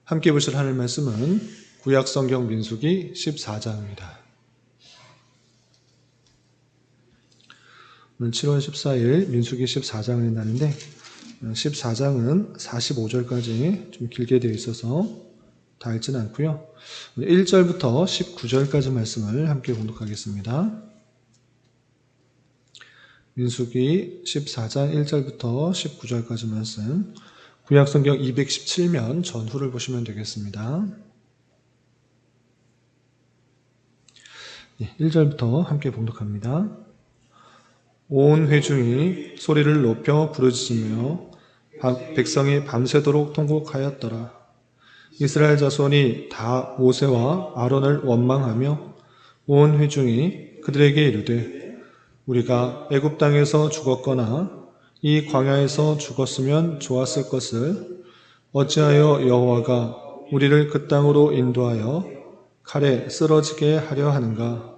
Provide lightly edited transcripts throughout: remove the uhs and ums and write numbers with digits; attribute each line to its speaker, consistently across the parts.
Speaker 1: 함께 보실 하나님 말씀은 구약성경 민수기 14장입니다. 오늘 7월 14일 민수기 14장을 나는데 14장은 45절까지 좀 길게 되어 있어서 다 읽지는 않고요. 1절부터 19절까지 말씀을 함께 공독하겠습니다. 민수기 14장 1절부터 19절까지 말씀, 구약성경 217면 전후를 보시면 되겠습니다. 1절부터 함께 봉독합니다. 온 회중이 소리를 높여 부르짖으며 백성이 밤새도록 통곡하였더라. 이스라엘 자손이 다 모세와 아론을 원망하며 온 회중이 그들에게 이르되 우리가 애굽 땅에서 죽었거나 이 광야에서 죽었으면 좋았을 것을 어찌하여 여호와가 우리를 그 땅으로 인도하여 칼에 쓰러지게 하려 하는가?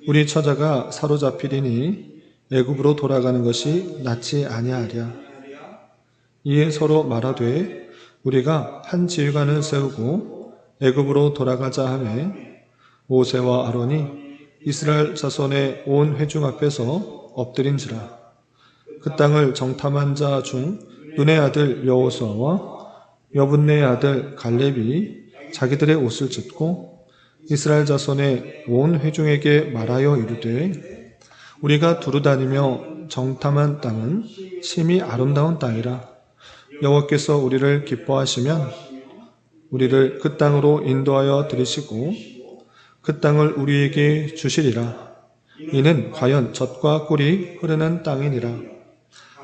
Speaker 1: 우리 처자가 사로잡히리니 애굽으로 돌아가는 것이 낫지 아니하랴. 이에 서로 말하되 우리가 한 지휘관을 세우고 애굽으로 돌아가자 하매 모세와 아론이 이스라엘 자손의 온 회중 앞에서 엎드린지라. 그 땅을 정탐한 자 중 눈의 아들 여호수아와 여분네의 아들 갈렙이 자기들의 옷을 찢고 이스라엘 자손의 온 회중에게 말하여 이르되 우리가 두루다니며 정탐한 땅은 심히 아름다운 땅이라. 여호와께서 우리를 기뻐하시면 우리를 그 땅으로 인도하여 들이시고 그 땅을 우리에게 주시리라. 이는 과연 젖과 꿀이 흐르는 땅이니라.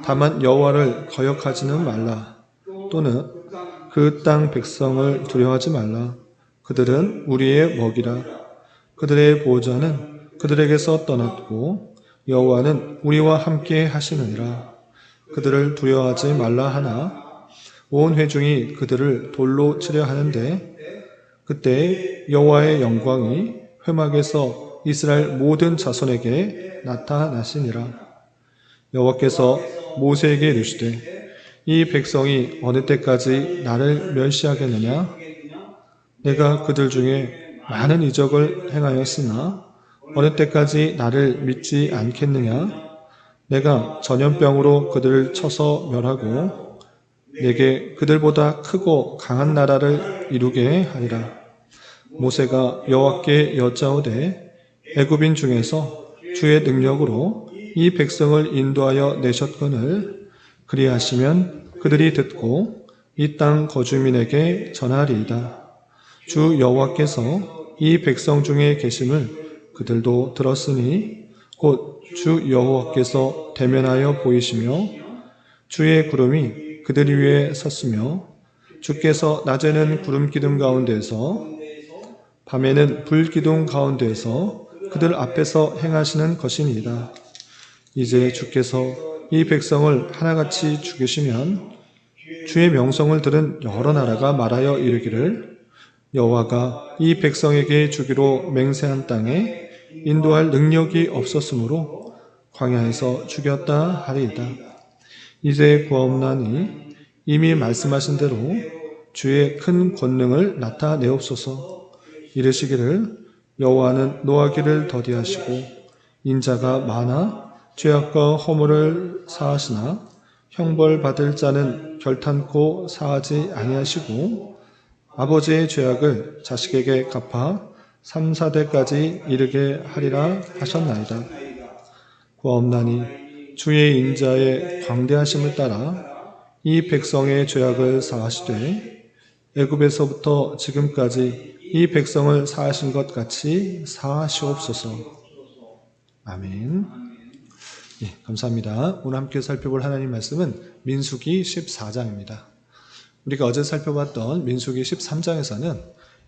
Speaker 1: 다만 여호와를 거역하지는 말라. 또는 그 땅 백성을 두려워하지 말라. 그들은 우리의 먹이라. 그들의 보호자는 그들에게서 떠났고 여호와는 우리와 함께 하시느니라. 그들을 두려워하지 말라 하나 온 회중이 그들을 돌로 치려 하는데 그때 여호와의 영광이 회막에서 이스라엘 모든 자손에게 나타나시니라. 여호와께서 모세에게 이르시되 이 백성이 어느 때까지 나를 멸시하겠느냐? 내가 그들 중에 많은 이적을 행하였으나 어느 때까지 나를 믿지 않겠느냐? 내가 전염병으로 그들을 쳐서 멸하고 내게 그들보다 크고 강한 나라를 이루게 하리라. 모세가 여호와께 여짜오되 애굽인 중에서 주의 능력으로 이 백성을 인도하여 내셨거늘 그리하시면 그들이 듣고 이 땅 거주민에게 전하리이다. 주 여호와께서 이 백성 중에 계심을 그들도 들었으니 곧 주 여호와께서 대면하여 보이시며 주의 구름이 그들 위에 섰으며 주께서 낮에는 구름 기둥 가운데서 밤에는 불 기둥 가운데서 그들 앞에서 행하시는 것이니이다. 이제 주께서 이 백성을 하나같이 죽이시면 주의 명성을 들은 여러 나라가 말하여 이르기를 여호와가 이 백성에게 주기로 맹세한 땅에 인도할 능력이 없었으므로 광야에서 죽였다 하리이다. 이제 구하옵나니 이미 말씀하신 대로 주의 큰 권능을 나타내옵소서. 이르시기를 여호와는 노하기를 더디하시고 인자가 많아 죄악과 허물을 사하시나 형벌 받을 자는 결탄코 사하지 아니하시고 아버지의 죄악을 자식에게 갚아 3, 4대까지 이르게 하리라 하셨나이다. 구하옵나니 주의 인자의 광대하심을 따라 이 백성의 죄악을 사하시되 애굽에서부터 지금까지 이 백성을 사하신 것 같이 사하시옵소서. 아멘. 예, 감사합니다. 오늘 함께 살펴볼 하나님 말씀은 민수기 14장입니다. 우리가 어제 살펴봤던 민수기 13장에서는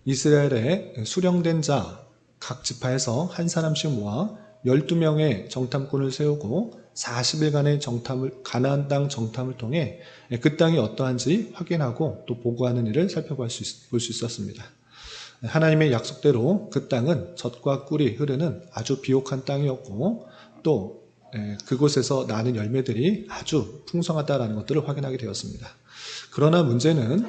Speaker 1: 이스라엘의 수령된 자 각 지파에서 한 사람씩 모아 12명의 정탐꾼을 세우고 40일간의 가나안 땅 정탐을 통해 그 땅이 어떠한지 확인하고 또 보고하는 일을 볼 수 있었습니다. 하나님의 약속대로 그 땅은 젖과 꿀이 흐르는 아주 비옥한 땅이었고 또 그곳에서 나는 열매들이 아주 풍성하다는 것들을 확인하게 되었습니다. 그러나 문제는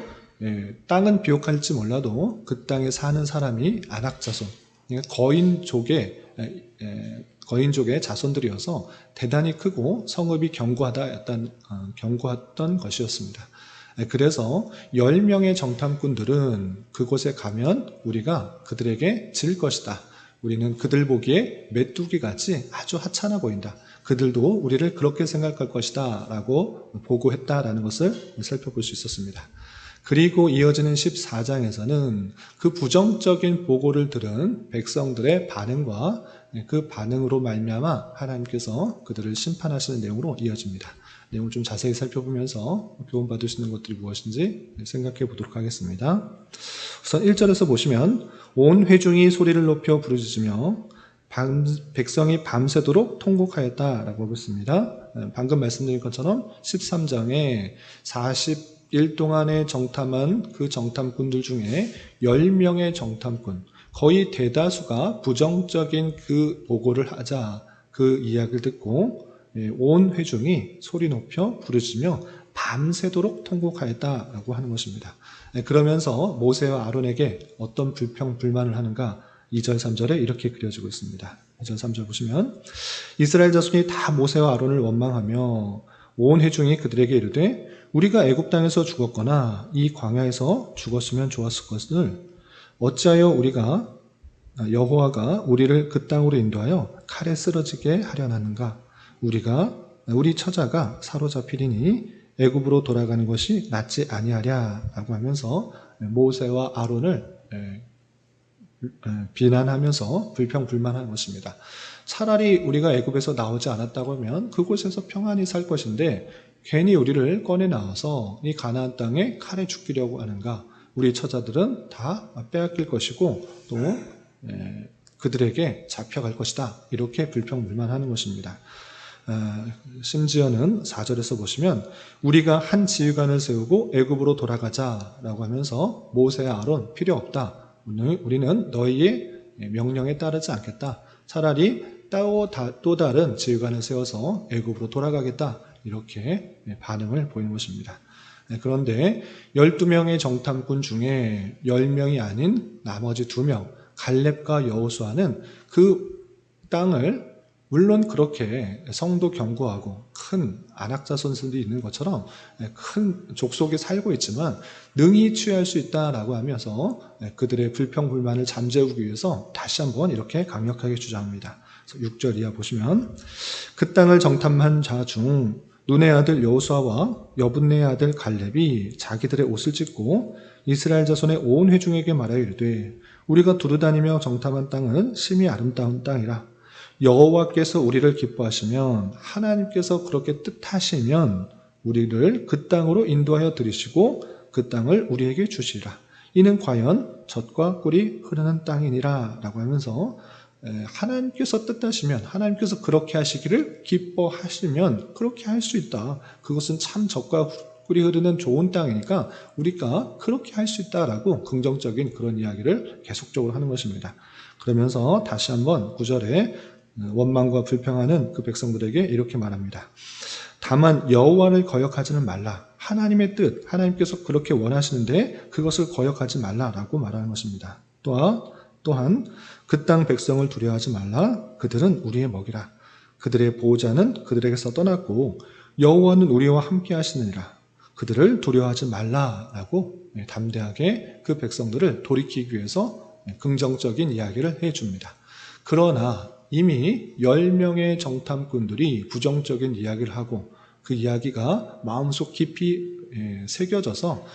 Speaker 1: 땅은 비옥할지 몰라도 그 땅에 사는 사람이 안악자손, 그러니까 거인족의 자손들이어서 대단히 크고 성읍이 견고했던 것이었습니다. 그래서 10명의 정탐꾼들은 그곳에 가면 우리가 그들에게 질 것이다. 우리는 그들 보기에 메뚜기같이 아주 하찮아 보인다. 그들도 우리를 그렇게 생각할 것이다 라고 보고했다라는 것을 살펴볼 수 있었습니다. 그리고 이어지는 14장에서는 그 부정적인 보고를 들은 백성들의 반응과 그 반응으로 말미암아 하나님께서 그들을 심판하시는 내용으로 이어집니다. 내용을 좀 자세히 살펴보면서 교훈받을 수 있는 것들이 무엇인지 생각해 보도록 하겠습니다. 우선 1절에서 보시면 온 회중이 소리를 높여 부르짖으며 백성이 밤새도록 통곡하였다라고 하고 있습니다. 방금 말씀드린 것처럼 13장에 40일 동안에 정탐한 그 정탐꾼들 중에 10명의 정탐꾼, 거의 대다수가 부정적인 그 보고를 하자 그 이야기를 듣고 온 회중이 소리 높여 부르짖으며 밤새도록 통곡하였다라고 하는 것입니다. 그러면서 모세와 아론에게 어떤 불평불만을 하는가 2절 3절에 이렇게 그려지고 있습니다. 2절 3절 보시면 이스라엘 자손이 다 모세와 아론을 원망하며 온 회중이 그들에게 이르되 우리가 애굽 땅에서 죽었거나 이 광야에서 죽었으면 좋았을 것을 어찌하여 여호와가 우리를 그 땅으로 인도하여 칼에 쓰러지게 하려나는가? 우리 처자가 사로잡히리니 애굽으로 돌아가는 것이 낫지 아니하랴라고 하면서 모세와 아론을 비난하면서 불평불만하는 것입니다. 차라리 우리가 애굽에서 나오지 않았다고 하면 그곳에서 평안히 살 것인데 괜히 우리를 꺼내 나와서 이 가나안 땅에 칼에 죽이려고 하는가? 우리 처자들은 다 빼앗길 것이고 또 그들에게 잡혀갈 것이다. 이렇게 불평불만하는 것입니다. 심지어는 4절에서 보시면 우리가 한 지휘관을 세우고 애굽으로 돌아가자라고 하면서 모세와 아론 필요 없다. 우리는 너희의 명령에 따르지 않겠다. 차라리 또 다른 지휘관을 세워서 애굽으로 돌아가겠다. 이렇게 반응을 보이는 것입니다. 그런데 12명의 정탐꾼 중에 10명이 아닌 나머지 2명 갈렙과 여호수아는 그 땅을 물론 그렇게 성도 견고하고 큰 안악자손들이 있는 것처럼 큰 족속이 살고 있지만 능히 취할 수 있다라고 하면서 그들의 불평불만을 잠재우기 위해서 다시 한번 이렇게 강력하게 주장합니다. 6절 이하 보시면 그 땅을 정탐한 자 중 눈의 아들 여호수아와 여분네의 아들 갈렙이 자기들의 옷을 찢고 이스라엘 자손의 온 회중에게 말하여 이르되 우리가 두루다니며 정탐한 땅은 심히 아름다운 땅이라 여호와께서 우리를 기뻐하시면 하나님께서 그렇게 뜻하시면 우리를 그 땅으로 인도하여 들이시고 그 땅을 우리에게 주시리라. 이는 과연 젖과 꿀이 흐르는 땅이니라 라고 하면서 하나님께서 뜻하시면 하나님께서 그렇게 하시기를 기뻐하시면 그렇게 할 수 있다. 그것은 참 젖과 꿀이 흐르는 좋은 땅이니까 우리가 그렇게 할 수 있다라고 긍정적인 그런 이야기를 계속적으로 하는 것입니다. 그러면서 다시 한번 9절에 원망과 불평하는 그 백성들에게 이렇게 말합니다. 다만 여호와를 거역하지는 말라. 하나님의 뜻, 하나님께서 그렇게 원하시는데 그것을 거역하지 말라라고 말하는 것입니다. 또한 그 땅 백성을 두려워하지 말라. 그들은 우리의 먹이라. 그들의 보호자는 그들에게서 떠났고 여호와는 우리와 함께 하시느니라. 그들을 두려워하지 말라라고 담대하게 그 백성들을 돌이키기 위해서 긍정적인 이야기를 해줍니다. 그러나 이미 10명의 정탐꾼들이 부정적인 이야기를 하고 그 이야기가 마음속 깊이 새겨져서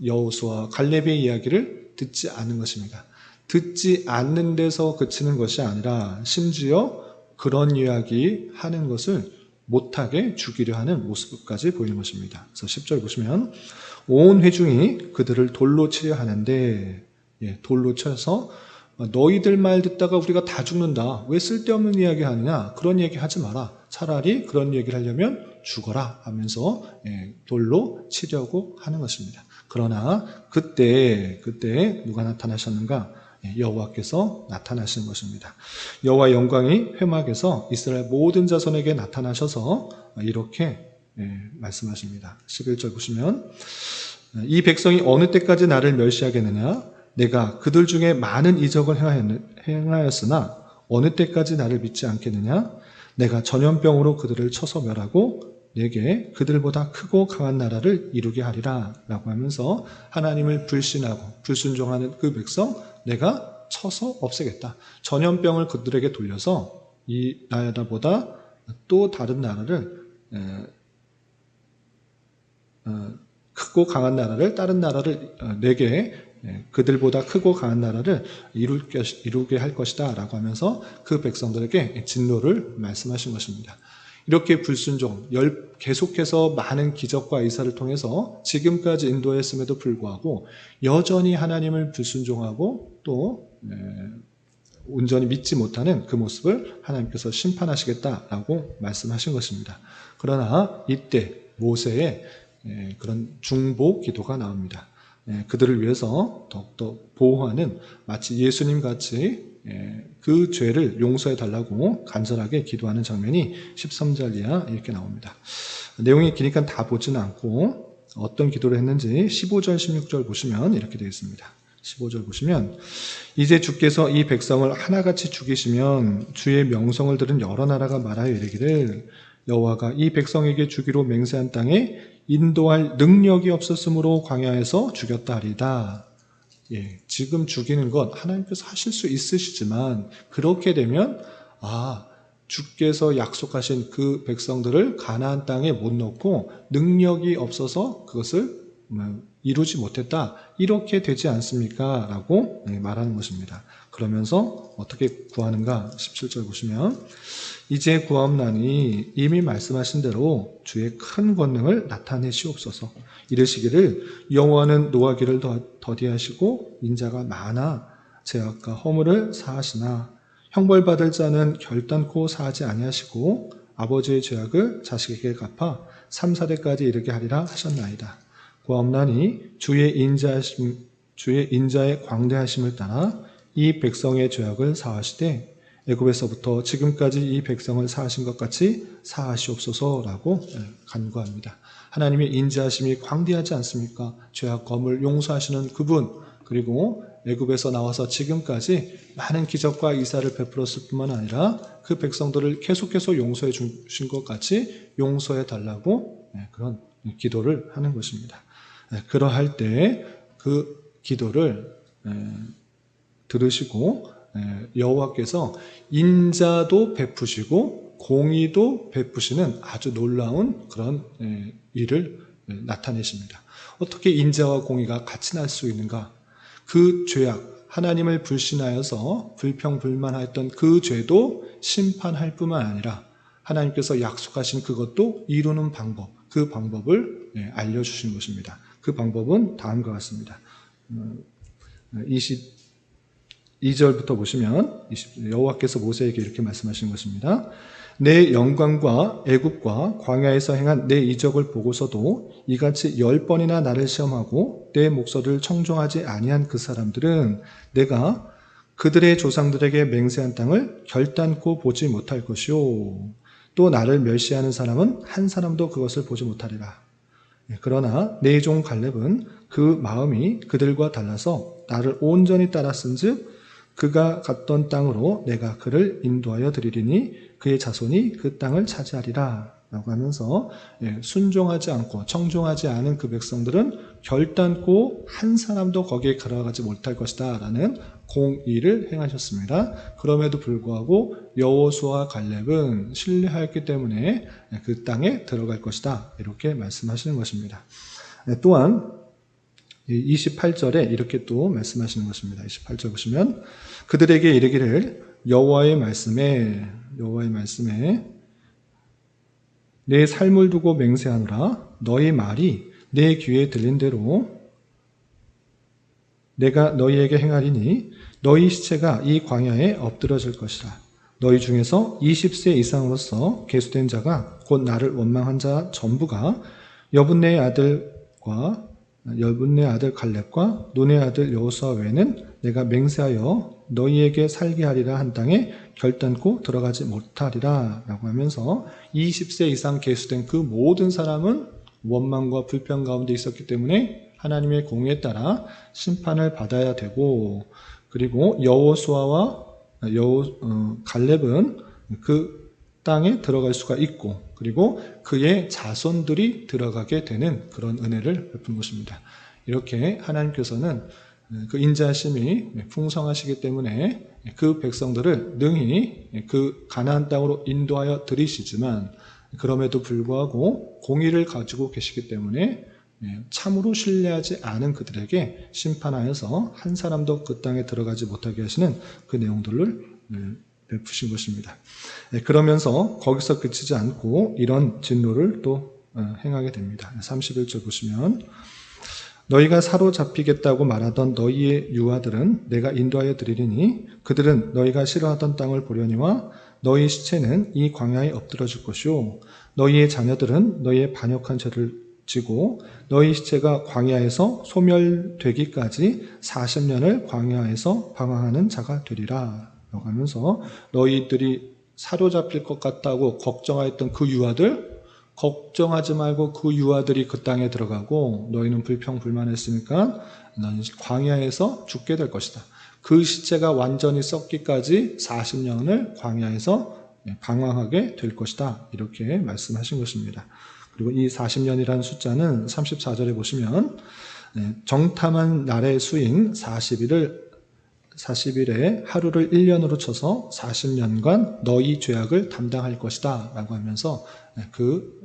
Speaker 1: 여호수아 갈렙의 이야기를 듣지 않는 것입니다. 듣지 않는 데서 그치는 것이 아니라 심지어 그런 이야기 하는 것을 못하게 죽이려 하는 모습까지 보이는 것입니다. 그래서 10절 보시면 온 회중이 그들을 돌로 치려 하는데 돌로 쳐서 너희들 말 듣다가 우리가 다 죽는다. 왜 쓸데없는 이야기 하느냐? 그런 얘기 하지 마라. 차라리 그런 얘기를 하려면 죽어라 하면서 돌로 치려고 하는 것입니다. 그러나 그때 누가 나타나셨는가? 여호와께서 나타나시는 것입니다. 여호와의 영광이 회막에서 이스라엘 모든 자손에게 나타나셔서 이렇게 말씀하십니다. 11절 보시면 이 백성이 어느 때까지 나를 멸시하겠느냐? 내가 그들 중에 많은 이적을 행하였으나 어느 때까지 나를 믿지 않겠느냐? 내가 전염병으로 그들을 쳐서 멸하고 내게 그들보다 크고 강한 나라를 이루게 하리라 라고 하면서 하나님을 불신하고 불순종하는 그 백성 내가 쳐서 없애겠다. 전염병을 그들에게 돌려서 이 나라보다 또 다른 나라를 크고 강한 나라를 다른 나라를 내게 그들보다 크고 강한 나라를 이루게 할 것이다 라고 하면서 그 백성들에게 진노를 말씀하신 것입니다. 이렇게 불순종, 계속해서 많은 기적과 이사를 통해서 지금까지 인도했음에도 불구하고 여전히 하나님을 불순종하고 또 온전히 믿지 못하는 그 모습을 하나님께서 심판하시겠다라고 말씀하신 것입니다. 그러나 이때 모세의 그런 중보 기도가 나옵니다. 그들을 위해서 더욱더 보호하는 마치 예수님 같이 그 죄를 용서해 달라고 간절하게 기도하는 장면이 13절 이하 이렇게 나옵니다. 내용이 기니까 다 보지는 않고 어떤 기도를 했는지 15절, 16절 보시면 이렇게 되어 있습니다. 15절 보시면 이제 주께서 이 백성을 하나같이 죽이시면 주의 명성을 들은 여러 나라가 말하여 이르기를 여호와가 이 백성에게 주기로 맹세한 땅에 인도할 능력이 없었으므로 광야에서 죽였다 하리다. 지금 죽이는 것 하나님께서 하실 수 있으시지만 그렇게 되면 주께서 약속하신 그 백성들을 가나안 땅에 못 넣고 능력이 없어서 그것을 이루지 못했다. 이렇게 되지 않습니까? 라고 말하는 것입니다. 그러면서 어떻게 구하는가? 17절 보시면 이제 구하옵나니 이미 말씀하신 대로 주의 큰 권능을 나타내시옵소서. 이르시기를 여호와는 노하기를 더디하시고 인자가 많아 죄악과 허물을 사하시나 형벌받을 자는 결단코 사하지 아니하시고 아버지의 죄악을 자식에게 갚아 3, 4대까지 이르게 하리라 하셨나이다. 구하옵나니 주의 인자의 광대하심을 따라 이 백성의 죄악을 사하시되 애굽에서부터 지금까지 이 백성을 사하신 것 같이 사하시옵소서라고 간구합니다. 하나님의 인자하심이 광대하지 않습니까? 죄악 검을 용서하시는 그분, 그리고 애굽에서 나와서 지금까지 많은 기적과 이사를 베풀었을 뿐만 아니라 그 백성들을 계속해서 용서해 주신 것 같이 용서해 달라고 그런 기도를 하는 것입니다. 그러할 때 그 기도를 들으시고 여호와께서 인자도 베푸시고 공의도 베푸시는 아주 놀라운 그런 일을 나타내십니다. 어떻게 인자와 공의가 같이 날 수 있는가? 그 죄악, 하나님을 불신하여서 불평불만하였던 그 죄도 심판할 뿐만 아니라 하나님께서 약속하신 그것도 이루는 방법, 그 방법을 알려주신 것입니다. 그 방법은 다음과 같습니다. 22절부터 보시면 여호와께서 모세에게 이렇게 말씀하신 것입니다. 내 영광과 애굽과 광야에서 행한 내 이적을 보고서도 이같이 10번이나 나를 시험하고 내 목소리를 청종하지 아니한 그 사람들은 내가 그들의 조상들에게 맹세한 땅을 결단코 보지 못할 것이요 또 나를 멸시하는 사람은 한 사람도 그것을 보지 못하리라. 그러나 내 종 갈렙은 그 마음이 그들과 달라서 나를 온전히 따랐은즉 그가 갔던 땅으로 내가 그를 인도하여 드리리니 그의 자손이 그 땅을 차지하리라 라고 하면서 순종하지 않고 청종하지 않은 그 백성들은 결단코 한 사람도 거기에 들어가지 못할 것이다 라는 공의를 행하셨습니다. 그럼에도 불구하고 여호수아와 갈렙은 신뢰하였기 때문에 그 땅에 들어갈 것이다 이렇게 말씀하시는 것입니다. 또한 28절에 이렇게 또 말씀하시는 것입니다. 28절 보시면 그들에게 이르기를 여호와의 말씀에 내 삶을 두고 맹세하노라 너희 말이 내 귀에 들린 대로 내가 너희에게 행하리니 너희 시체가 이 광야에 엎드러질 것이라. 너희 중에서 20세 이상으로서 계수된 자가 곧 나를 원망한 자 전부가 여분네의 아들 갈렙과 눈의 아들 여호수아 외에는 내가 맹세하여 너희에게 살게 하리라 한 땅에 결단코 들어가지 못하리라 라고 하면서 20세 이상 계수된 그 모든 사람은 원망과 불평 가운데 있었기 때문에 하나님의 공의에 따라 심판을 받아야 되고, 그리고 여호수아와 갈렙은 그 땅에 들어갈 수가 있고, 그리고 그의 자손들이 들어가게 되는 그런 은혜를 베푼 것입니다. 이렇게 하나님께서는 그 인자하심이 풍성하시기 때문에 그 백성들을 능히 그 가나안 땅으로 인도하여 들이시지만, 그럼에도 불구하고 공의를 가지고 계시기 때문에 참으로 신뢰하지 않은 그들에게 심판하여서 한 사람도 그 땅에 들어가지 못하게 하시는 그 내용들을 베푸신 것입니다. 그러면서 거기서 그치지 않고 이런 진노를 또 행하게 됩니다. 31절 보시면, 너희가 사로잡히겠다고 말하던 너희의 유아들은 내가 인도하여 드리리니 그들은 너희가 싫어하던 땅을 보려니와 너희 시체는 이 광야에 엎드러질 것이요 너희의 자녀들은 너희의 반역한 죄를 지고 너희 시체가 광야에서 소멸되기까지 40년을 광야에서 방황하는 자가 되리라 라고 하면서, 너희들이 사로잡힐 것 같다고 걱정하였던 그 유아들, 걱정하지 말고 그 유아들이 그 땅에 들어가고 너희는 불평불만했으니까 너희는 광야에서 죽게 될 것이다. 그 시체가 완전히 썩기까지 40년을 광야에서 방황하게 될 것이다. 이렇게 말씀하신 것입니다. 그리고 이 40년이라는 숫자는 34절에 보시면 정탐한 날의 수인 40일에 하루를 1년으로 쳐서 40년간 너희 죄악을 담당할 것이다 라고 하면서 그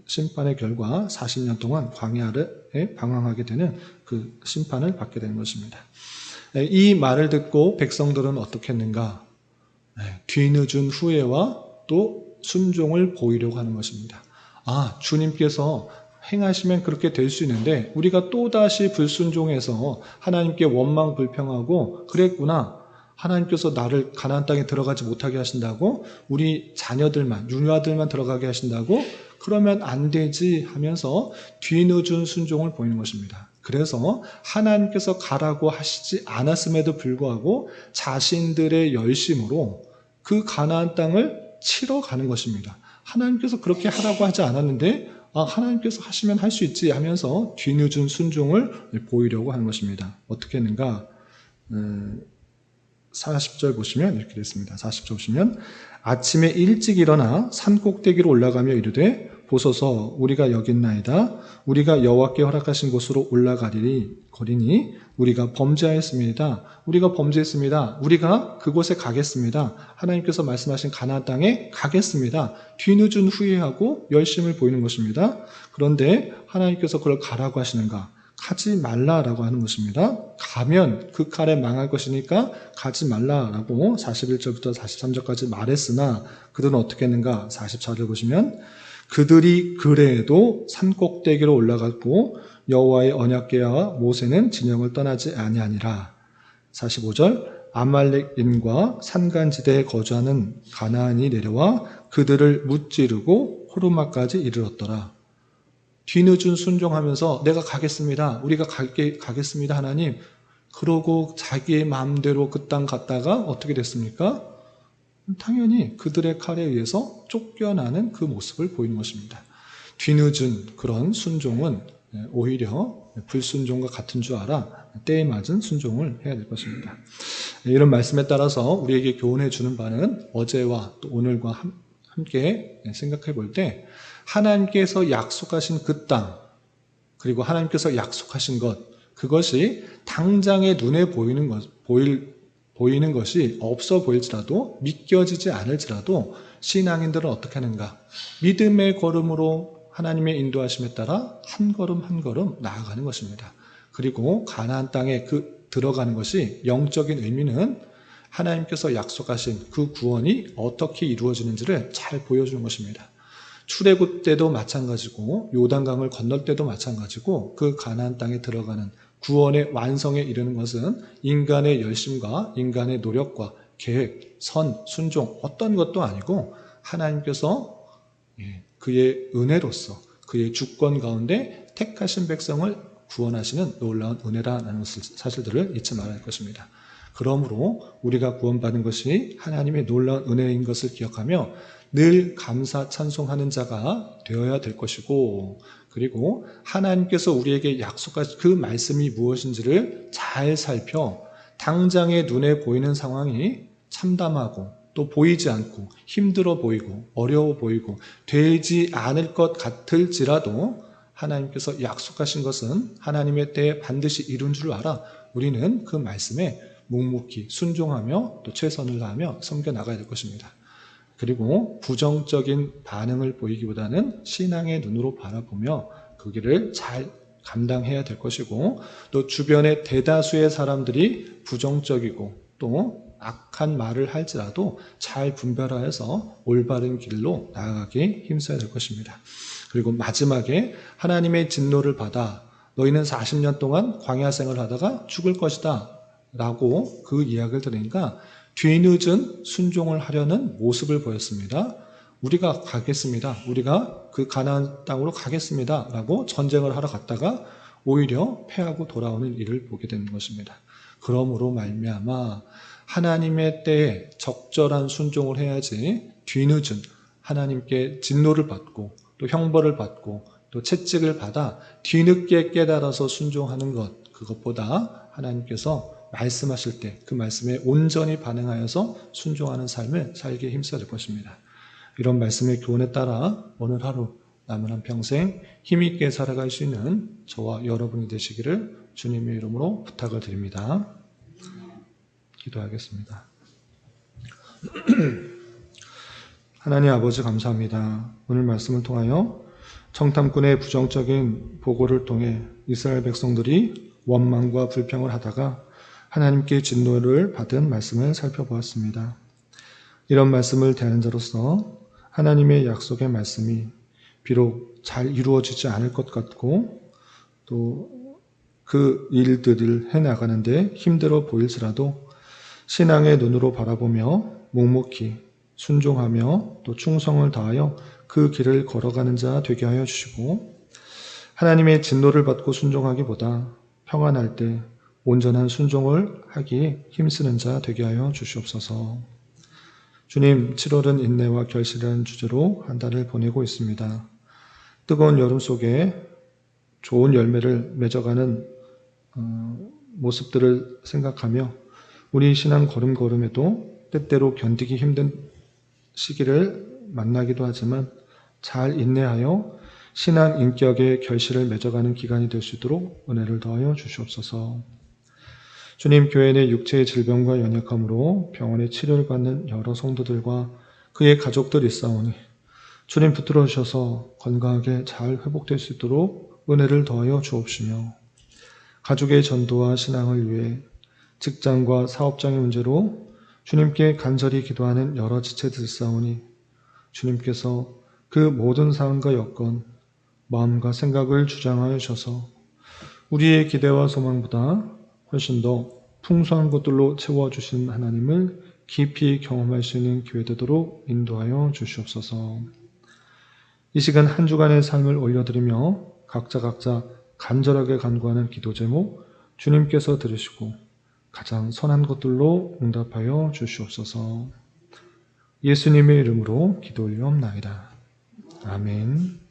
Speaker 1: 심판의 결과 40년 동안 광야에 방황하게 되는 그 심판을 받게 되는 것입니다. 이 말을 듣고 백성들은 어떻게 했는가? 뒤늦은 후회와 또 순종을 보이려고 하는 것입니다. 주님께서 행하시면 그렇게 될 수 있는데 우리가 또다시 불순종해서 하나님께 원망 불평하고 그랬구나, 하나님께서 나를 가나안 땅에 들어가지 못하게 하신다고, 우리 자녀들만, 유아들만 들어가게 하신다고, 그러면 안 되지 하면서 뒤늦은 순종을 보이는 것입니다. 그래서 하나님께서 가라고 하시지 않았음에도 불구하고 자신들의 열심으로 그 가나안 땅을 치러 가는 것입니다. 하나님께서 그렇게 하라고 하지 않았는데 하나님께서 하시면 할 수 있지 하면서 뒤늦은 순종을 보이려고 하는 것입니다. 어떻게 했는가? 40절 보시면 이렇게 됐습니다. 40절 보시면, 아침에 일찍 일어나 산 꼭대기로 올라가며 이르되 보소서 우리가 여기 있나이다. 우리가 여호와께 허락하신 곳으로 올라가리니 우리가 범죄하였습니다. 우리가 범죄했습니다. 우리가 그곳에 가겠습니다. 하나님께서 말씀하신 가나안 땅에 가겠습니다. 뒤늦은 후회하고 열심을 보이는 것입니다. 그런데 하나님께서 그걸 가라고 하시는가? 가지 말라라고 하는 것입니다. 가면 그 칼에 망할 것이니까 가지 말라라고 41절부터 43절까지 말했으나 그들은 어떻게 했는가? 44절 보시면, 그들이 그래도 산꼭대기로 올라갔고 여호와의 언약궤와 모세는 진영을 떠나지 아니하니라. 45절, 아말렉인과 산간지대에 거주하는 가나안이 내려와 그들을 무찌르고 호르마까지 이르렀더라. 뒤늦은 순종하면서 내가 가겠습니다. 우리가 가겠습니다. 하나님. 그러고 자기의 마음대로 그 땅 갔다가 어떻게 됐습니까? 당연히 그들의 칼에 의해서 쫓겨나는 그 모습을 보이는 것입니다. 뒤늦은 그런 순종은 오히려 불순종과 같은 줄 알아 때에 맞은 순종을 해야 될 것입니다. 이런 말씀에 따라서 우리에게 교훈해 주는 바는 어제와 또 오늘과 함께 생각해 볼 때, 하나님께서 약속하신 그 땅, 그리고 하나님께서 약속하신 것, 그것이 당장의 눈에 보이는 것이 없어 보일지라도, 믿겨지지 않을지라도 신앙인들은 어떻게 하는가? 믿음의 걸음으로 하나님의 인도하심에 따라 한 걸음 한 걸음 나아가는 것입니다. 그리고 가나안 땅에 들어가는 것이 영적인 의미는 하나님께서 약속하신 그 구원이 어떻게 이루어지는지를 잘 보여주는 것입니다. 출애굽 때도 마찬가지고 요단강을 건널 때도 마찬가지고 그 가나안 땅에 들어가는 구원의 완성에 이르는 것은 인간의 열심과 인간의 노력과 계획, 선, 순종 어떤 것도 아니고 하나님께서 그의 은혜로서 그의 주권 가운데 택하신 백성을 구원하시는 놀라운 은혜라는 사실들을 잊지 말아야 할 것입니다. 그러므로 우리가 구원받은 것이 하나님의 놀라운 은혜인 것을 기억하며 늘 감사 찬송하는 자가 되어야 될 것이고, 그리고 하나님께서 우리에게 약속하신 그 말씀이 무엇인지를 잘 살펴 당장의 눈에 보이는 상황이 참담하고 또 보이지 않고 힘들어 보이고 어려워 보이고 되지 않을 것 같을지라도 하나님께서 약속하신 것은 하나님의 때에 반드시 이룬 줄 알아 우리는 그 말씀에 묵묵히 순종하며 또 최선을 다하며 섬겨나가야 될 것입니다. 그리고 부정적인 반응을 보이기보다는 신앙의 눈으로 바라보며 그 길을 잘 감당해야 될 것이고, 또 주변의 대다수의 사람들이 부정적이고 또 악한 말을 할지라도 잘 분별하여서 올바른 길로 나아가기 힘써야 될 것입니다. 그리고 마지막에 하나님의 진노를 받아 너희는 40년 동안 광야생을 하다가 죽을 것이다 라고 그 이야기를 들으니까 뒤늦은 순종을 하려는 모습을 보였습니다. 우리가 가겠습니다. 우리가 그 가나안 땅으로 가겠습니다. 라고 전쟁을 하러 갔다가 오히려 패하고 돌아오는 일을 보게 되는 것입니다. 그러므로 말미암아 하나님의 때에 적절한 순종을 해야지 뒤늦은 하나님께 진노를 받고 또 형벌을 받고 또 채찍을 받아 뒤늦게 깨달아서 순종하는 것, 그것보다 하나님께서 말씀하실 때 그 말씀에 온전히 반응하여서 순종하는 삶을 살기에 힘써야 될 것입니다. 이런 말씀의 교훈에 따라 오늘 하루 남은 한평생 힘있게 살아갈 수 있는 저와 여러분이 되시기를 주님의 이름으로 부탁을 드립니다. 기도하겠습니다. 하나님 아버지 감사합니다. 오늘 말씀을 통하여 정탐꾼의 부정적인 보고를 통해 이스라엘 백성들이 원망과 불평을 하다가 하나님께 진노를 받은 말씀을 살펴보았습니다. 이런 말씀을 대하는 자로서 하나님의 약속의 말씀이 비록 잘 이루어지지 않을 것 같고 또 그 일들을 해나가는데 힘들어 보일지라도 신앙의 눈으로 바라보며 묵묵히 순종하며 또 충성을 다하여 그 길을 걸어가는 자 되게 하여 주시고, 하나님의 진노를 받고 순종하기보다 평안할 때 온전한 순종을 하기에 힘쓰는 자 되게 하여 주시옵소서. 주님, 7월은 인내와 결실이라는 주제로 한 달을 보내고 있습니다. 뜨거운 여름 속에 좋은 열매를 맺어가는 모습들을 생각하며 우리 신앙 걸음걸음에도 때때로 견디기 힘든 시기를 만나기도 하지만 잘 인내하여 신앙 인격의 결실을 맺어가는 기간이 될 수 있도록 은혜를 더하여 주시옵소서. 주님, 교회 내 육체의 질병과 연약함으로 병원에 치료를 받는 여러 성도들과 그의 가족들이 있사오니 주님 붙들어 주셔서 건강하게 잘 회복될 수 있도록 은혜를 더하여 주옵시며, 가족의 전도와 신앙을 위해 직장과 사업장의 문제로 주님께 간절히 기도하는 여러 지체들 있사오니 주님께서 그 모든 사항과 여건, 마음과 생각을 주장하여 주셔서 우리의 기대와 소망보다 훨씬 더 풍성한 것들로 채워주신 하나님을 깊이 경험할 수 있는 기회 되도록 인도하여 주시옵소서. 이 시간 한 주간의 삶을 올려드리며 각자 간절하게 간구하는 기도 제목 주님께서 들으시고 가장 선한 것들로 응답하여 주시옵소서. 예수님의 이름으로 기도 올리옵나이다. 아멘.